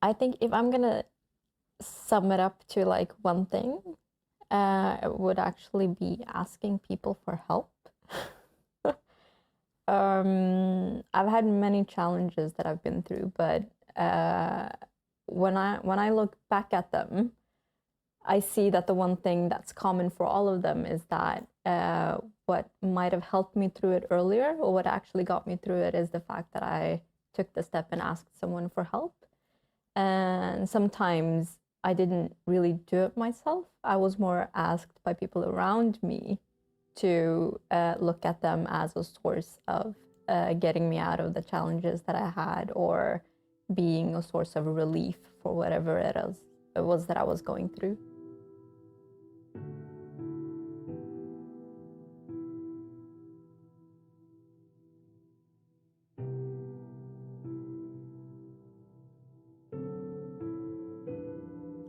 I think if I'm gonna sum it up to like one thing, it would actually be asking people for help. I've had many challenges that I've been through, but uh, when I look back at them, I see that the one thing that's common for all of them is that what might have helped me through it earlier, or what actually got me through it, is the fact that I took the step and asked someone for help. And sometimes I didn't really do it myself. I was more asked by people around me to look at them as a source of getting me out of the challenges that I had, or being a source of relief for whatever it was that I was going through.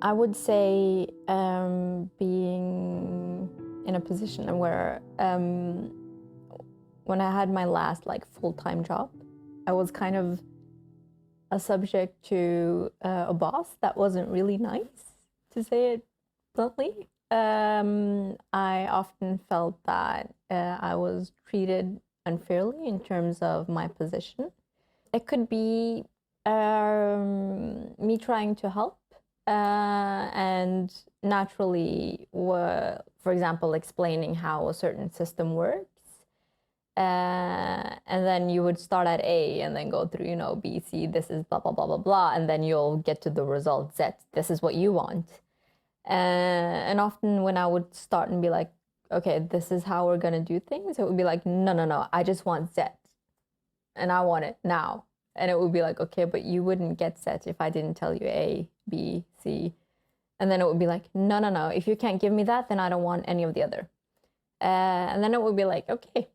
I would say being in a position where when I had my last like full-time job, I was kind of a subject to a boss that wasn't really nice, to say it bluntly. I often felt that I was treated unfairly in terms of my position. It could be me trying to help, and naturally, for example, explaining how a certain system works. And then you would start at A and then go through, B, C, this is blah, blah, blah, blah, blah. And then you'll get to the result Z. This is what you want. And often when I would start and be like, okay, this is how we're going to do things, it would be like, no, no, no, I just want Z. And I want it now. And it would be like, okay, but you wouldn't get Z if I didn't tell you A, B, C. And then it would be like, no, no, no, if you can't give me that, then I don't want any of the other. And then it would be like, okay,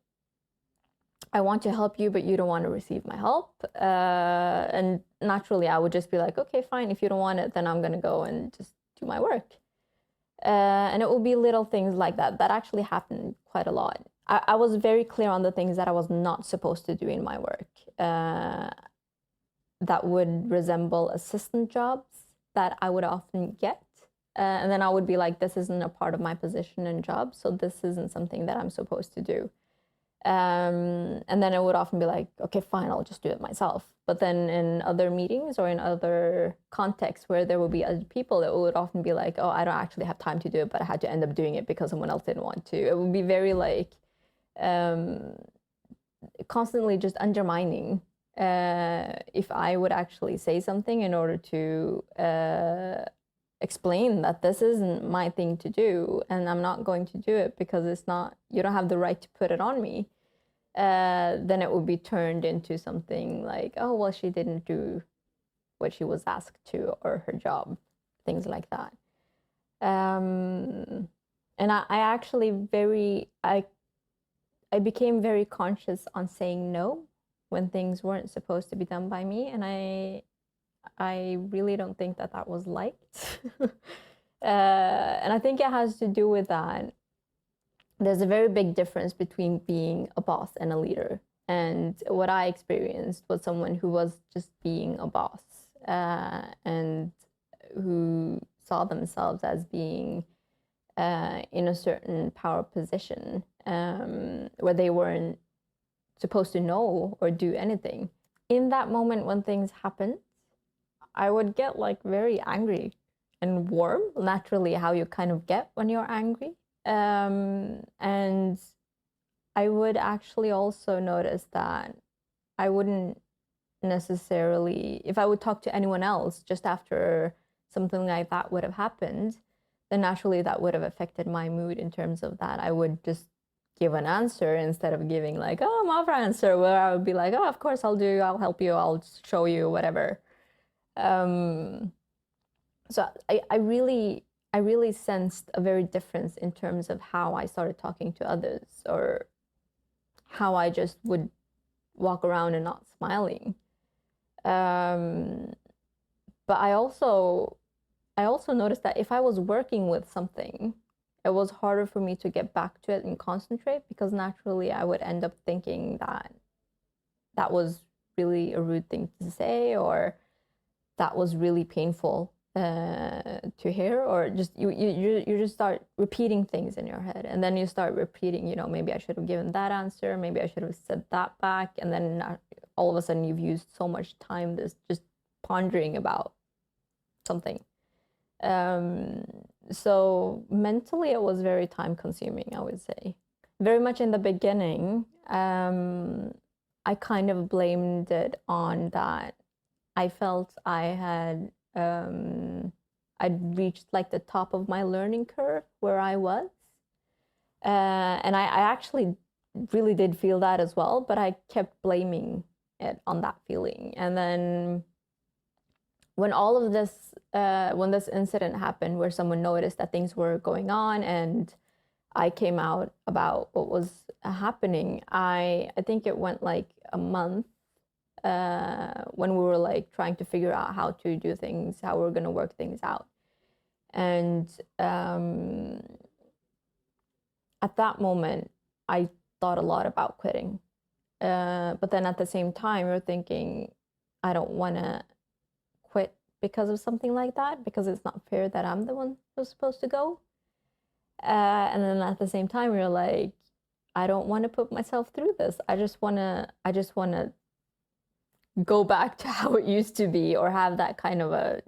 I want to help you, but you don't want to receive my help. And naturally, I would just be like, okay, fine. If you don't want it, then I'm going to go and just do my work. And it will be little things like that. That actually happened quite a lot. I was very clear on the things that I was not supposed to do in my work. That would resemble assistant jobs that I would often get. And then I would be like, this isn't a part of my position and job, so this isn't something that I'm supposed to do. And then it would often be like, okay, fine, I'll just do it myself. But then in other meetings or in other contexts where there will be other people, it would often be like, oh, I don't actually have time to do it, but I had to end up doing it because someone else didn't want to. It would be very like constantly just undermining if I would actually say something in order to explain that this isn't my thing to do and I'm not going to do it because it's not, you don't have the right to put it on me. Then it would be turned into something like, oh, well, she didn't do what she was asked to, or her job, things like that. And I actually I became very conscious on saying no when things weren't supposed to be done by me, and I really don't think that that was liked. And I think it has to do with that. There's a very big difference between being a boss and a leader. And what I experienced was someone who was just being a boss, and who saw themselves as being in a certain power position, where they weren't supposed to know or do anything. In that moment when things happened, I would get like very angry and warm, naturally, how you kind of get when you're angry. And I would actually also notice that I wouldn't necessarily, if I would talk to anyone else just after something like that would have happened, then naturally that would have affected my mood in terms of that. I would just give an answer instead of giving like, oh, Mawra answer, where I would be like, oh, of course I'll do, I'll help you, I'll show you, whatever. So I really sensed a very difference in terms of how I started talking to others, or how I just would walk around and not smiling. But I also noticed that if I was working with something, it was harder for me to get back to it and concentrate, because naturally I would end up thinking that that was really a rude thing to say, or that was really painful to hear, or just you just start repeating things in your head, and then you start repeating, you know, maybe I should have given that answer, maybe I should have said that back, and then all of a sudden you've used so much time this just pondering about something. So mentally it was very time consuming, I would say. Very much in the beginning, I kind of blamed it on that I felt I'd reached like the top of my learning curve where I was. And I actually really did feel that as well, but I kept blaming it on that feeling. And then when all of this, when this incident happened where someone noticed that things were going on and I came out about what was happening, I think it went like a month when we were like trying to figure out how to do things, how we're going to work things out. And at that moment, I thought a lot about quitting. But then at the same time, you're thinking, I don't want to quit because of something like that, because it's not fair that I'm the one who's supposed to go. And then at the same time, you're like, I don't want to put myself through this. I just want to go back to how it used to be, or have that kind of a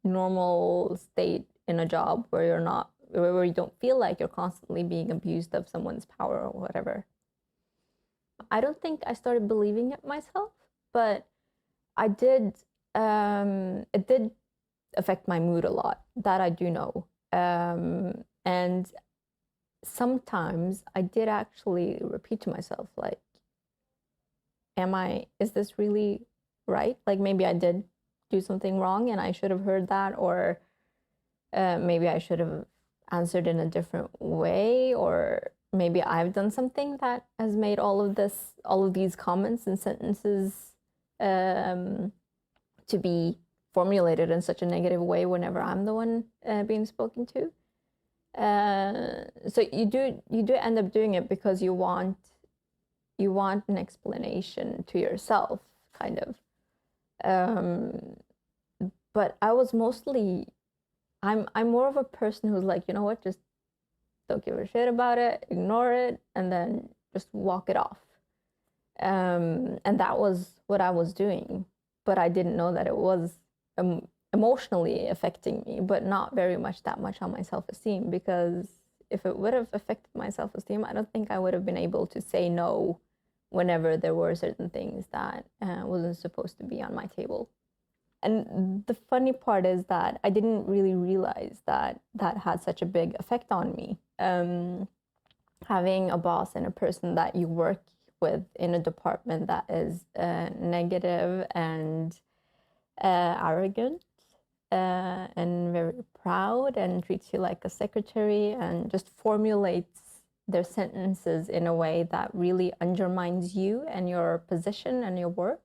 normal state in a job where you're not, where you don't feel like you're constantly being abused of someone's power or whatever. I don't think I started believing it myself, but I did. It did affect my mood a lot. That I do know. And sometimes I did actually repeat to myself, like, is this really right? Like maybe I did do something wrong and I should have heard that, or maybe I should have answered in a different way, or maybe I've done something that has made all of these comments and sentences to be formulated in such a negative way whenever I'm the one being spoken to. So you do end up doing it because you want an explanation to yourself, kind of. But I was mostly, I'm more of a person who's like, you know what, just don't give a shit about it, ignore it, and then just walk it off. And that was what I was doing, but I didn't know that it was emotionally affecting me, but not very much that much on my self-esteem, because if it would have affected my self-esteem, I don't think I would have been able to say no whenever there were certain things that wasn't supposed to be on my table. And the funny part is that I didn't really realize that that had such a big effect on me. Having a boss and a person that you work with in a department that is negative and arrogant and very proud and treats you like a secretary and just formulates their sentences in a way that really undermines you and your position and your work.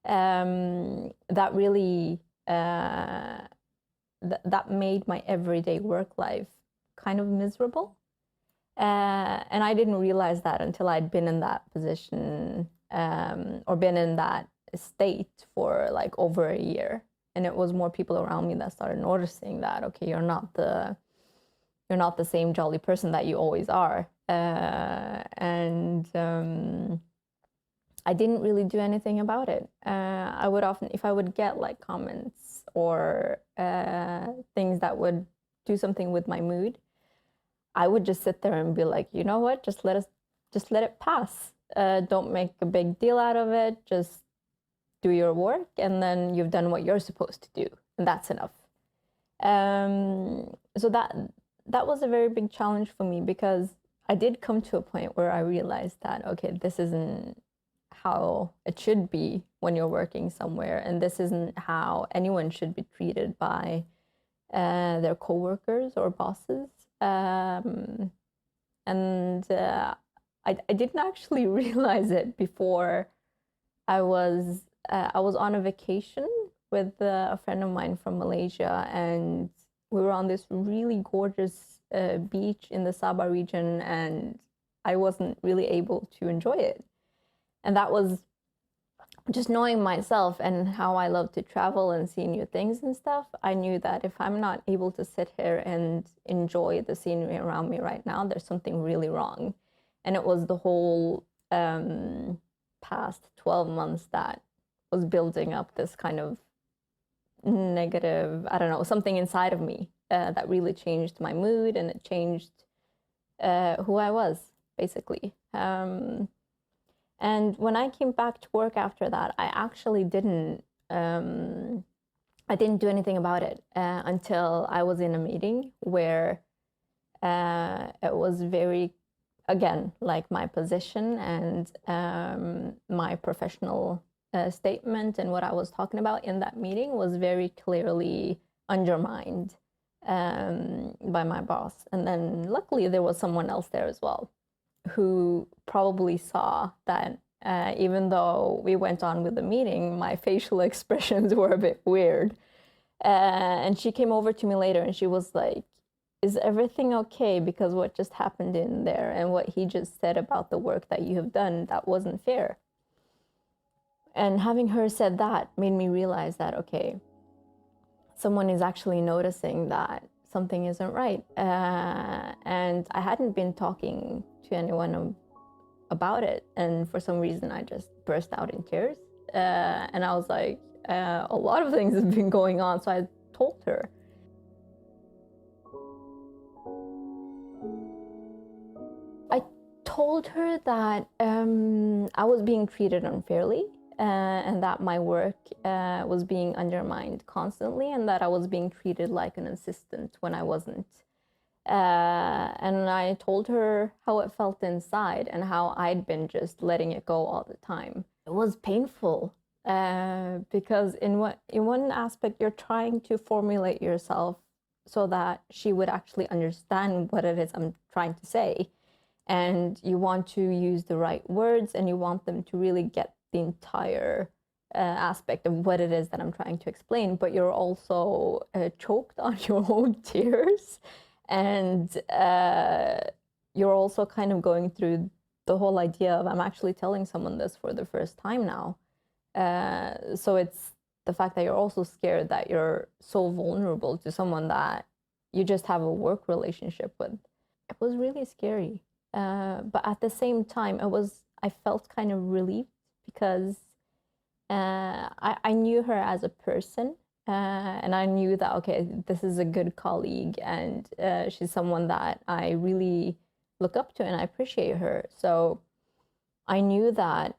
That really that made my everyday work life kind of miserable. And I didn't realize that until I'd been in that position or been in that state for like over a year. And it was more people around me that started noticing that, okay, you're not the same jolly person that you always are. And I didn't really do anything about it. I would often, if I would get like comments or things that would do something with my mood, I would just sit there and be like, you know what, just let it pass. Don't make a big deal out of it. Just do your work, and then you've done what you're supposed to do, and that's enough. So that was a very big challenge for me, because I did come to a point where I realized that, okay, this isn't how it should be when you're working somewhere, and this isn't how anyone should be treated by their coworkers or bosses. And I didn't actually realize it before I was on a vacation with a friend of mine from Malaysia, and we were on this really gorgeous beach in the Sabah region, and I wasn't really able to enjoy it. And that was just knowing myself and how I love to travel and see new things and stuff, I knew that if I'm not able to sit here and enjoy the scenery around me right now, there's something really wrong. And it was the whole past 12 months that was building up this kind of negative, I don't know, something inside of me that really changed my mood, and it changed who I was, basically. And when I came back to work after that, I actually I didn't do anything about it until I was in a meeting where it was very, again, like my position and my professional statement and what I was talking about in that meeting was very clearly undermined by my boss. And then luckily there was someone else there as well who probably saw that even though we went on with the meeting, my facial expressions were a bit weird. And she came over to me later and she was like, is everything okay? Because what just happened in there and what he just said about the work that you have done, that wasn't fair. And having her said that made me realize that, okay, someone is actually noticing that something isn't right. And I hadn't been talking to anyone about it. And for some reason, I just burst out in tears. And I was like, a lot of things have been going on. So I told her. I told her that I was being treated unfairly. And that my work was being undermined constantly, and that I was being treated like an assistant when I wasn't. And I told her how it felt inside and how I'd been just letting it go all the time. It was painful because in one aspect, you're trying to formulate yourself so that she would actually understand what it is I'm trying to say. And you want to use the right words and you want them to really get the entire aspect of what it is that I'm trying to explain, but you're also choked on your own tears. And you're also kind of going through the whole idea of I'm actually telling someone this for the first time now. So it's the fact that you're also scared that you're so vulnerable to someone that you just have a work relationship with. It was really scary. But at the same time, I felt kind of relieved because I knew her as a person. And I knew that, okay, this is a good colleague and she's someone that I really look up to and I appreciate her. So I knew that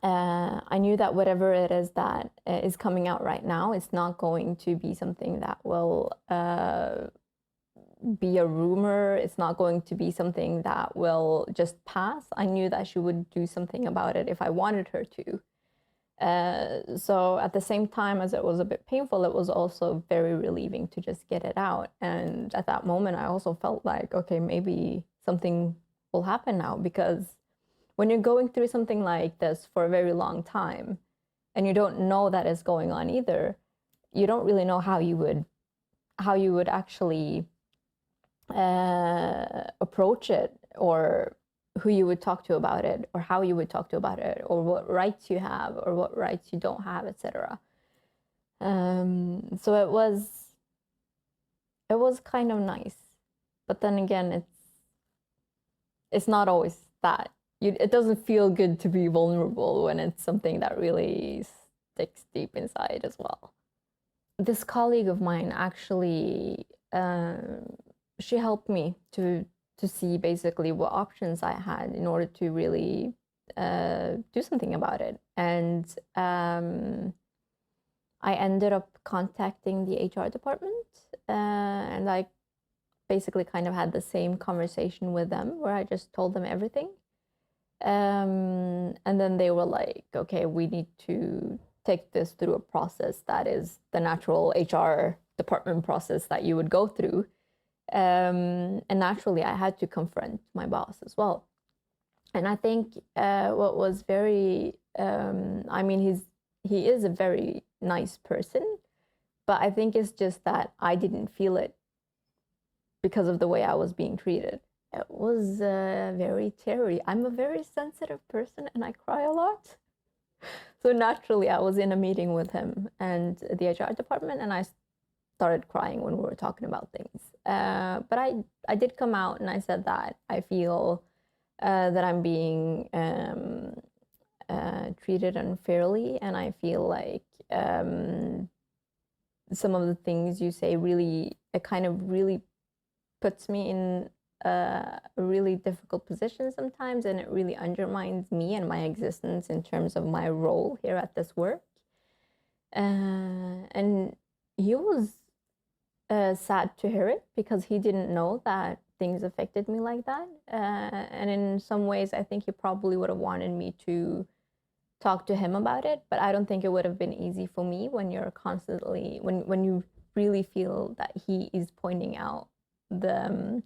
whatever it is that is coming out right now, it's not going to be something that will be a rumor. It's not going to be something that will just pass. I knew that she would do something about it if I wanted her to. So at the same time as it was a bit painful, it was also very relieving to just get it out. And at that moment, I also felt like, okay, maybe something will happen now, because when you're going through something like this for a very long time and you don't know that it's going on either, you don't really know how you would actually approach it, or who you would talk to about it, or how you would talk to about it, or what rights you have or what rights you don't have, etc. So it was kind of nice, but then again, it's not always that. It doesn't feel good to be vulnerable when it's something that really sticks deep inside as well. This colleague of mine actually, she helped me to see basically what options I had in order to really do something about it. And I ended up contacting the HR department, and I basically kind of had the same conversation with them where I just told them everything. And then they were like, okay, we need to take this through a process that is the natural HR department process that you would go through. And naturally, I had to confront my boss as well. And I think what was very, I mean, he is a very nice person, but I think it's just that I didn't feel it because of the way I was being treated. It was very teary. I'm a very sensitive person and I cry a lot. So naturally, I was in a meeting with him and the HR department, and I started crying when we were talking about things. But I did come out and I said that I feel that I'm being treated unfairly, and I feel like some of the things you say really, it kind of really puts me in a really difficult position sometimes, and it really undermines me and my existence in terms of my role here at this work. And he was sad to hear it because he didn't know that things affected me like that. And in some ways, I think he probably would have wanted me to talk to him about it, but I don't think it would have been easy for me when you're constantly, when you really feel that he is pointing out the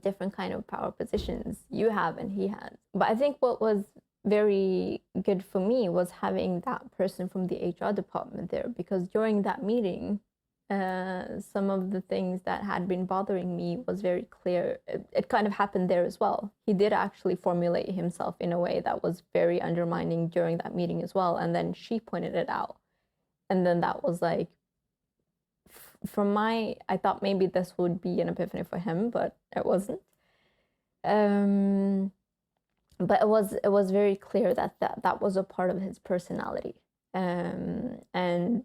different kind of power positions you have and he has. But I think what was very good for me was having that person from the HR department there, because during that meeting, some of the things that had been bothering me was very clear. It kind of happened there as well. He did actually formulate himself in a way that was very undermining during that meeting as well. And then she pointed it out. And then that was like, I thought maybe this would be an epiphany for him, but it wasn't. But it was very clear that was a part of his personality. And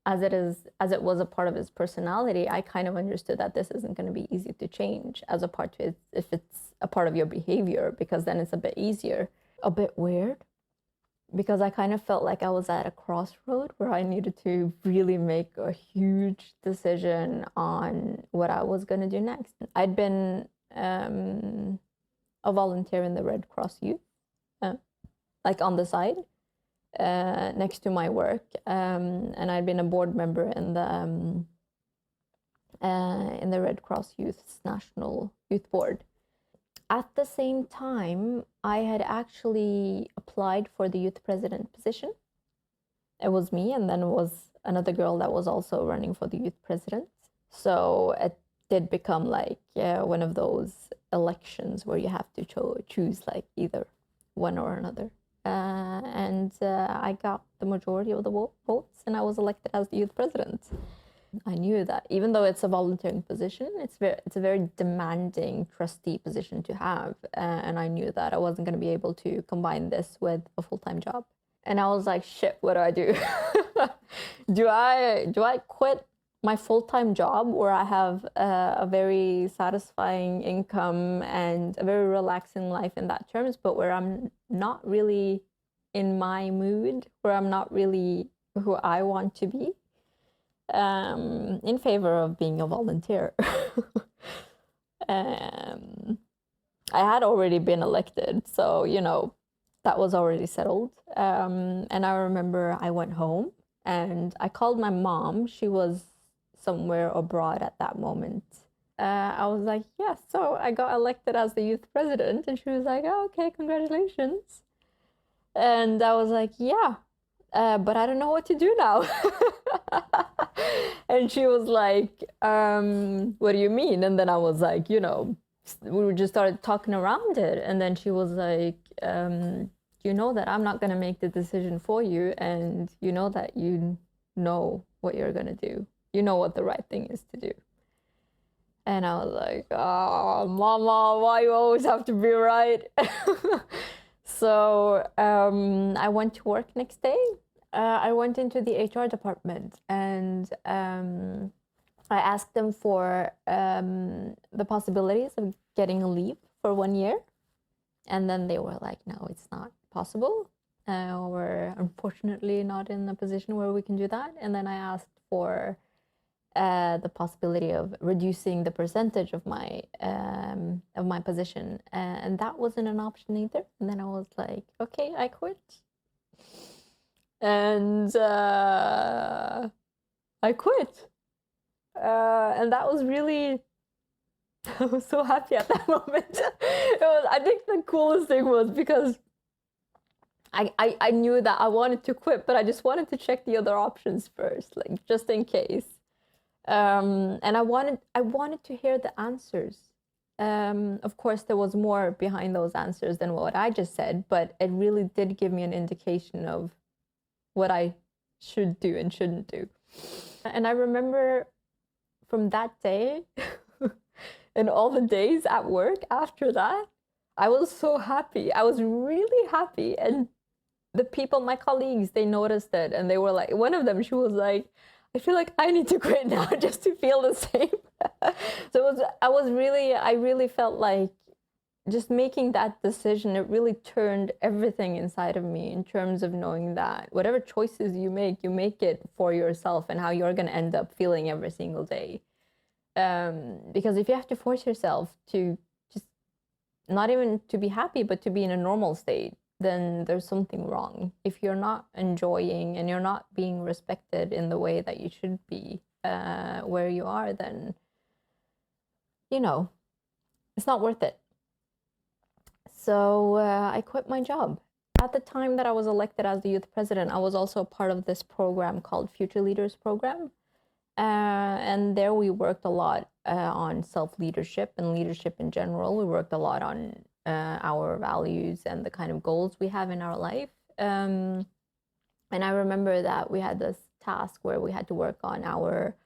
as it was a part of his personality, I kind of understood that this isn't going to be easy to change as a part of it, if it's a part of your behavior, because then it's a bit easier. A bit weird, because I kind of felt like I was at a crossroad where I needed to really make a huge decision on what I was going to do next. I'd been a volunteer in the Red Cross Youth, like on the side. Next to my work, and I'd been a board member in the Red Cross Youth's National Youth Board. At the same time, I had actually applied for the youth president position. It was me, and then it was another girl that was also running for the youth president. So it did become like one of those elections where you have to choose like either one or another. And I got the majority of the votes, and I was elected as the youth president. I knew that even though it's a volunteering position, it's a very demanding trustee position to have, and I knew that I wasn't going to be able to combine this with a full-time job. And I was like, shit, what do? do I quit my full-time job where I have a very satisfying income and a very relaxing life in that terms, but where I'm not really in my mood, where I'm not really who I want to be, in favor of being a volunteer. I had already been elected, so, that was already settled. And I remember I went home and I called my mom. She was somewhere abroad at that moment. I was like, yeah, so I got elected as the youth president. And she was like, oh, okay, congratulations. And I was like, yeah, but I don't know what to do now. And she was like, what do you mean? And then I was like, we just started talking around it. And then she was like, you know that I'm not going to make the decision for you. And you know that you know what you're going to do. You know what the right thing is to do. And I was like, oh, mama, why you always have to be right? So I went to work next day. I went into the HR department, and I asked them for the possibilities of getting a leave for 1 year. And then they were like, no, it's not possible. We're unfortunately not in a position where we can do that. And then I asked for the possibility of reducing the percentage of my position, and that wasn't an option either. And then I was like, okay, I quit. And I quit. And that was really, I was so happy at that moment. I think the coolest thing was because I knew that I wanted to quit, but I just wanted to check the other options first, like just in case. And I wanted to hear the answers. Of course, there was more behind those answers than what I just said, but it really did give me an indication of what I should do and shouldn't do. And I remember from that day and all the days at work after that, I was so happy. I was really happy. And the people, my colleagues, they noticed it and they were like, one of them, she was like, I feel like I need to quit now just to feel the same. So I really felt like just making that decision, it really turned everything inside of me in terms of knowing that whatever choices you make it for yourself and how you're going to end up feeling every single day. Because if you have to force yourself to just not even to be happy, but to be in a normal state, then there's something wrong. If you're not enjoying and you're not being respected in the way that you should be where you are, then, you know, it's not worth it. So I quit my job. At the time that I was elected as the youth president, I was also part of this program called Future Leaders Program. And there we worked a lot on self-leadership and leadership in general. We worked a lot on our values and the kind of goals we have in our life. And I remember that we had this task where we had to work on our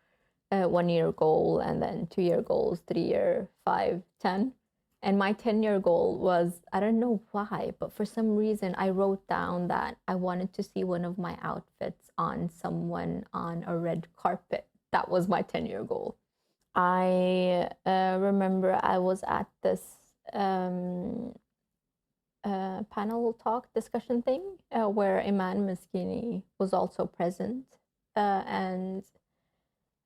1-year goal and then 2-year goals, 3-year, 5, 10. And my 10-year goal was, I don't know why, but for some reason I wrote down that I wanted to see one of my outfits on someone on a red carpet. That was my 10-year goal. I remember I was at this panel talk discussion thing where Iman Miskini was also present. And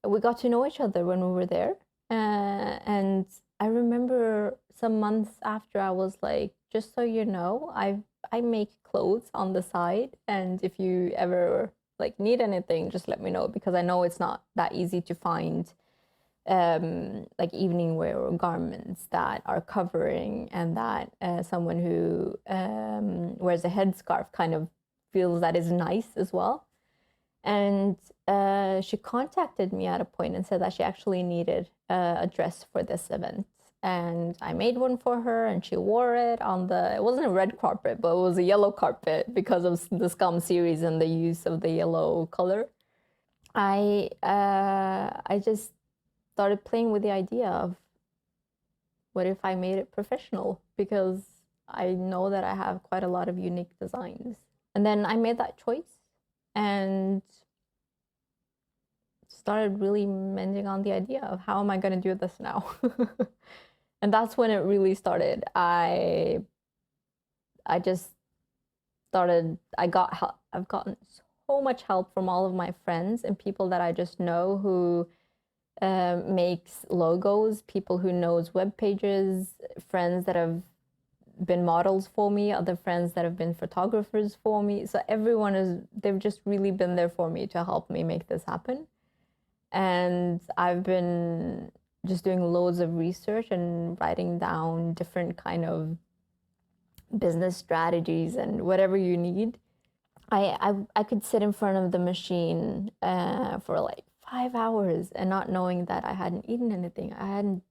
we got to know each other when we were there. And I remember some months after I was like, just so you know, I make clothes on the side. And if you ever like need anything, just let me know, because I know it's not that easy to find like evening wear or garments that are covering and that someone who wears a headscarf kind of feels that is nice as well. And she contacted me at a point and said that she actually needed a dress for this event. And I made one for her and she wore it on it wasn't a red carpet, but it was a yellow carpet because of the Scum series and the use of the yellow color. I just started playing with the idea of what if I made it professional, because I know that I have quite a lot of unique designs. And then I made that choice and started really mending on the idea of how am I going to do this now? And that's when it really started. I've gotten so much help from all of my friends and people that I just know who makes logos, people who knows web pages, friends that have been models for me, other friends that have been photographers for me. So they've just really been there for me to help me make this happen. And I've been just doing loads of research and writing down different kind of business strategies and whatever you need. I could sit in front of the machine for like 5 hours and not knowing that I hadn't eaten anything. I hadn't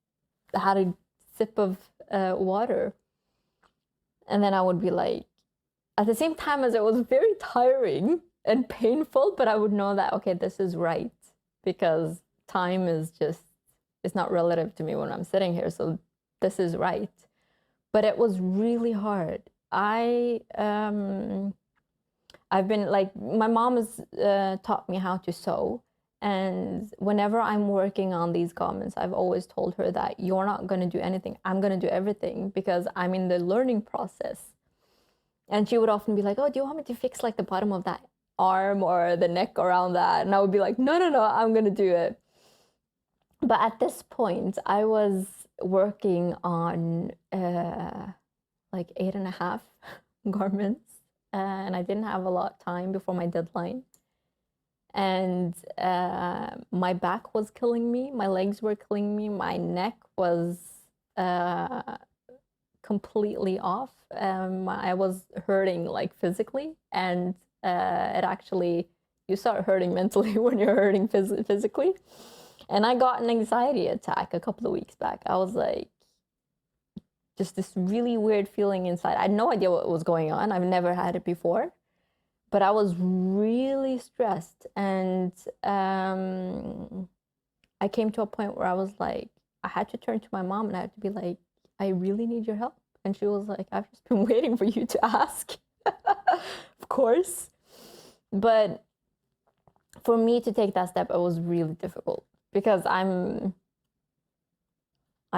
had a sip of water. And then I would be like, at the same time as it was very tiring and painful, but I would know that, okay, this is right, because time is just, it's not relative to me when I'm sitting here. So this is right. But it was really hard. I've been like, my mom has taught me how to sew. And whenever I'm working on these garments, I've always told her that you're not going to do anything. I'm going to do everything because I'm in the learning process. And she would often be like, oh, do you want me to fix like the bottom of that arm or the neck around that? And I would be like, no, I'm going to do it. But at this point, I was working on like 8.5 garments. And I didn't have a lot of time before my deadline. And my back was killing me. My legs were killing me. My neck was completely off. I was hurting like physically. And it actually, you start hurting mentally when you're hurting physically. And I got an anxiety attack a couple of weeks back. I was like, just this really weird feeling inside. I had no idea what was going on. I've never had it before, but I was really stressed. And I came to a point where I was like, I had to turn to my mom and I had to be like, I really need your help. And she was like, I've just been waiting for you to ask. Of course. But for me to take that step, it was really difficult because I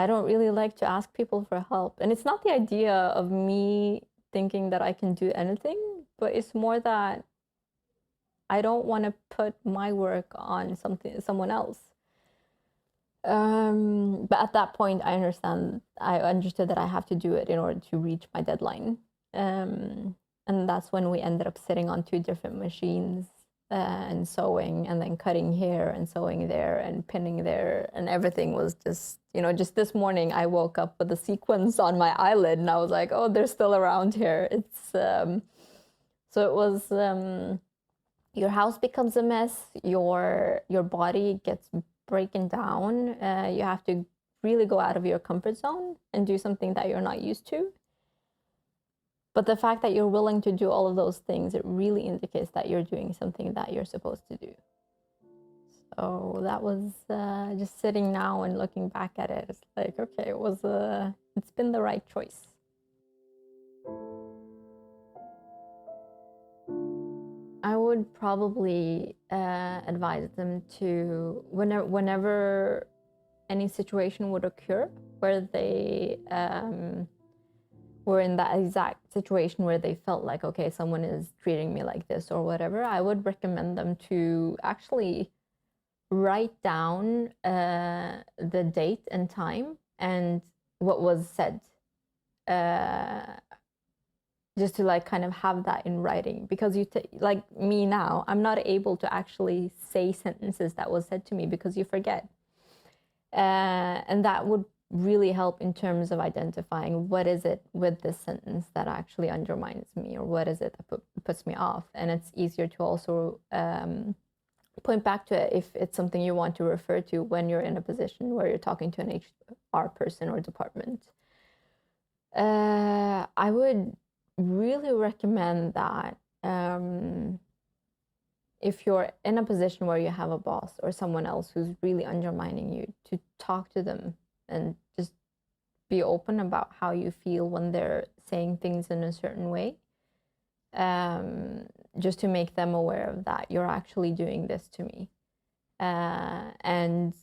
don't really like to ask people for help. And it's not the idea of me thinking that I can do anything, but it's more that I don't want to put my work on someone else. But at that point, I understood that I have to do it in order to reach my deadline. And that's when we ended up sitting on two different machines and sewing and then cutting here and sewing there and pinning there. And everything was just, just this morning I woke up with a sequence on my eyelid and I was like, oh, they're still around here. So it was, your house becomes a mess. Your body gets breaking down. You have to really go out of your comfort zone and do something that you're not used to. But the fact that you're willing to do all of those things, it really indicates that you're doing something that you're supposed to do. So that was just sitting now and looking back at it. It's like, okay, it's been the right choice. I would probably advise them to, whenever any situation would occur where they were in that exact situation where they felt like, okay, someone is treating me like this or whatever, I would recommend them to actually write down the date and time and what was said. Just to like kind of have that in writing, because like me now, I'm not able to actually say sentences that was said to me because you forget. And that would really help in terms of identifying what is it with this sentence that actually undermines me, or what is it that puts me off. And it's easier to also point back to it if it's something you want to refer to when you're in a position where you're talking to an HR person or department. I would really recommend that if you're in a position where you have a boss or someone else who's really undermining you, to talk to them and just be open about how you feel when they're saying things in a certain way, just to make them aware of that. You're actually doing this to me. And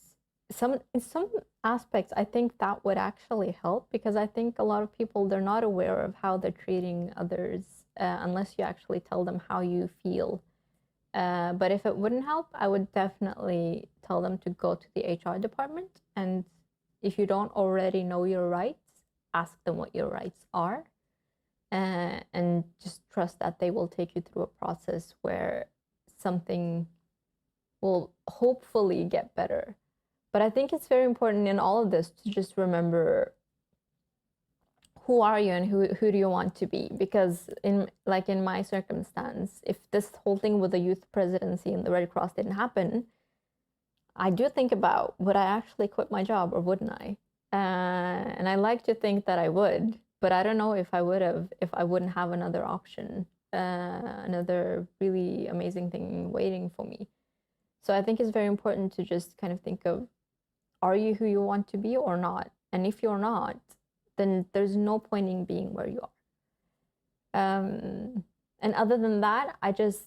in some aspects, I think that would actually help, because I think a lot of people, they're not aware of how they're treating others unless you actually tell them how you feel. But if it wouldn't help, I would definitely tell them to go to the HR department. And if you don't already know your rights, ask them what your rights are. And just trust that they will take you through a process where something will hopefully get better. But I think it's very important in all of this to just remember, who are you and who do you want to be? Because in my circumstance, if this whole thing with the youth presidency and the Red Cross didn't happen, I do think about, would I actually quit my job or wouldn't I? And I like to think that I would, but I don't know if I would have, if I wouldn't have another option, another really amazing thing waiting for me. So I think it's very important to just kind of think of, are you who you want to be or not? And if you're not, then there's no point in being where you are. And other than that, I just,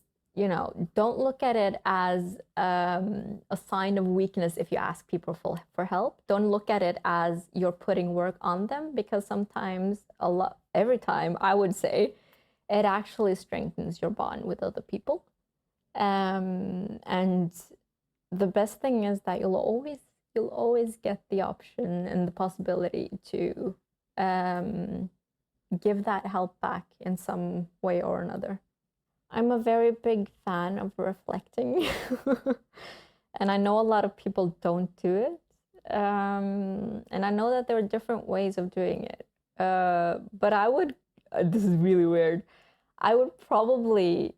don't look at it as a sign of weakness if you ask people for help. Don't look at it as you're putting work on them, because sometimes, every time, I would say, it actually strengthens your bond with other people. And the best thing is that you'll always get the option and the possibility to give that help back in some way or another. I'm a very big fan of reflecting, and I know a lot of people don't do it. And I know that there are different ways of doing it. But I would, this is really weird, I would probably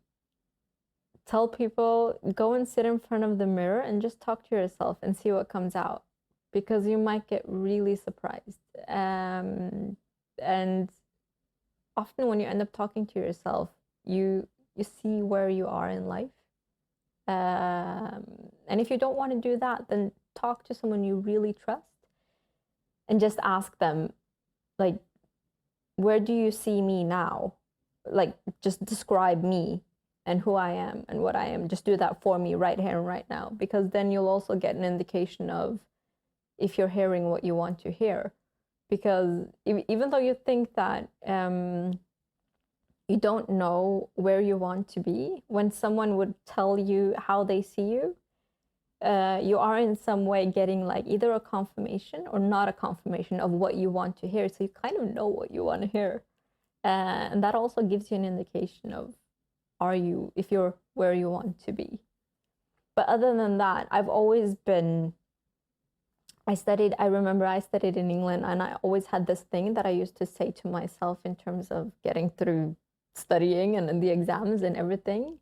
tell people, go and sit in front of the mirror and just talk to yourself and see what comes out, because you might get really surprised. And often when you end up talking to yourself, you see where you are in life. And if you don't want to do that, then talk to someone you really trust and just ask them, like, where do you see me now? Like, just describe me and who I am and what I am. Just do that for me right here and right now, because then you'll also get an indication of if you're hearing what you want to hear. Because even though you think that you don't know where you want to be, when someone would tell you how they see you, you are in some way getting like either a confirmation or not a confirmation of what you want to hear. So you kind of know what you want to hear. And that also gives you an indication of if you're where you want to be. But other than that, I've always been, I remember I studied in England, and I always had this thing that I used to say to myself in terms of getting through studying and the exams and everything.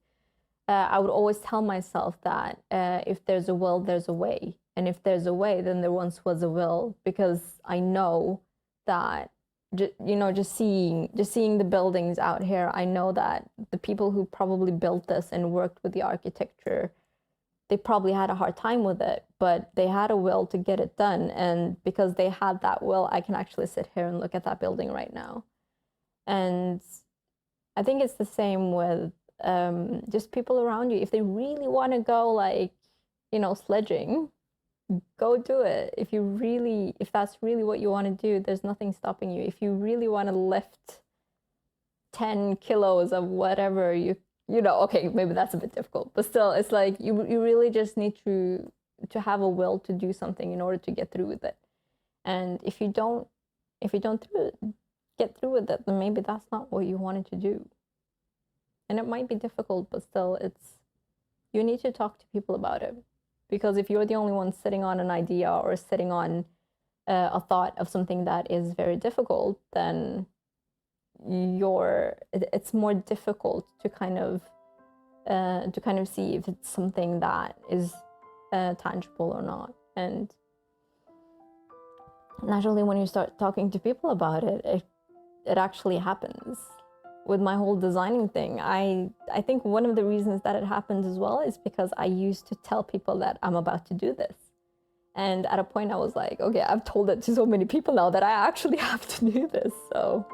I would always tell myself that if there's a will, there's a way. And if there's a way, then there once was a will, because I know that, just seeing the buildings out here, I know that the people who probably built this and worked with the architecture, they probably had a hard time with it, but they had a will to get it done. And because they had that will, I can actually sit here and look at that building right now. And I think it's the same with just people around you. If they really want to go, like, sledging, go do it. If that's really what you want to do, there's nothing stopping you. If you really want to lift 10 kilos of whatever okay, maybe that's a bit difficult, but still, it's like you really just need to have a will to do something in order to get through with it. And if you don't get through with it, then maybe that's not what you wanted to do. And it might be difficult, but still, you need to talk to people about it. Because if you're the only one sitting on an idea or sitting on a thought of something that is very difficult, then it's more difficult to kind of see if it's something that is tangible or not. And naturally, when you start talking to people about it, it actually happens. With my whole designing thing, I think one of the reasons that it happens as well is because I used to tell people that I'm about to do this. And at a point I was like, okay, I've told it to so many people now that I actually have to do this. So